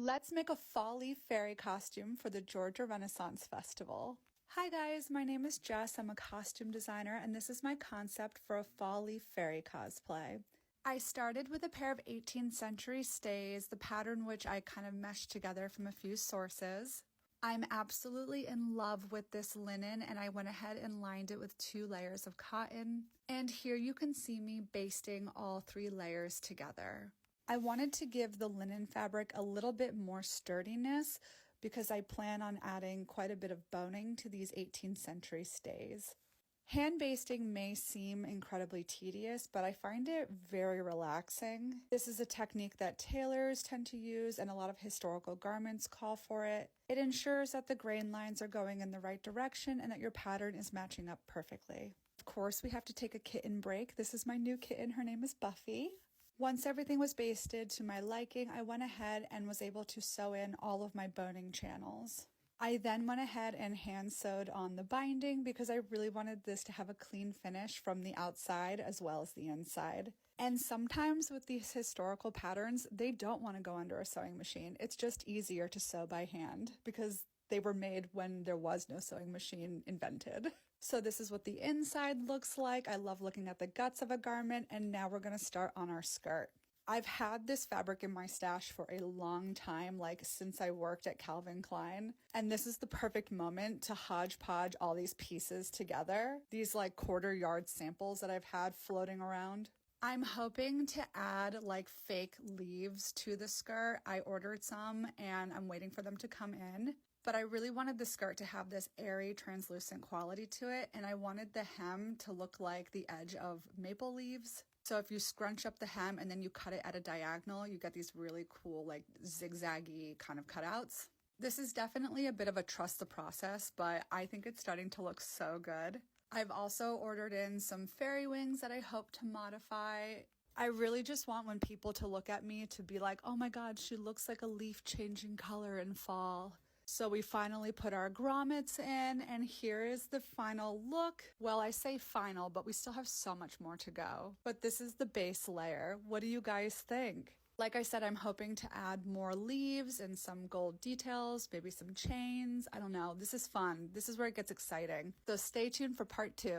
Let's make a fall leaf fairy costume for the Georgia Renaissance Festival. Hi guys, my name is Jess. I'm a costume designer and this is my concept for a fall leaf fairy cosplay. I started with a pair of 18th century stays, the pattern which I kind of meshed together from a few sources. I'm absolutely in love with this linen and I went ahead and lined it with 2 layers of cotton. And here you can see me basting all 3 layers together. I wanted to give the linen fabric a little bit more sturdiness because I plan on adding quite a bit of boning to these 18th century stays. Hand basting may seem incredibly tedious, but I find it very relaxing. This is a technique that tailors tend to use and a lot of historical garments call for it. It ensures that the grain lines are going in the right direction and that your pattern is matching up perfectly. Of course, we have to take a kitten break. This is my new kitten. Her name is Buffy. Once everything was basted to my liking, I went ahead and was able to sew in all of my boning channels. I then went ahead and hand sewed on the binding because I really wanted this to have a clean finish from the outside as well as the inside. And sometimes with these historical patterns, they don't want to go under a sewing machine. It's just easier to sew by hand because they were made when there was no sewing machine invented. So this is what the inside looks like. I love looking at the guts of a garment, and now we're gonna start on our skirt. I've had this fabric in my stash for a long time, like since I worked at Calvin Klein. And this is the perfect moment to hodgepodge all these pieces together. These like quarter yard samples that I've had floating around. I'm hoping to add like fake leaves to the skirt. I ordered some and I'm waiting for them to come in. But I really wanted the skirt to have this airy, translucent quality to it, and I wanted the hem to look like the edge of maple leaves. So if you scrunch up the hem and then you cut it at a diagonal, you get these really cool, like zigzaggy kind of cutouts. This is definitely a bit of a trust the process, but I think it's starting to look so good. I've also ordered in some fairy wings that I hope to modify. I really just want when people to look at me to be like, oh my God, she looks like a leaf changing color in fall. So we finally put our grommets in and here is the final look. Well, I say final, but we still have so much more to go. But this is the base layer. What do you guys think? Like I said, I'm hoping to add more leaves and some gold details, maybe some chains. I don't know. This is fun. This is where it gets exciting. So stay tuned for part 2.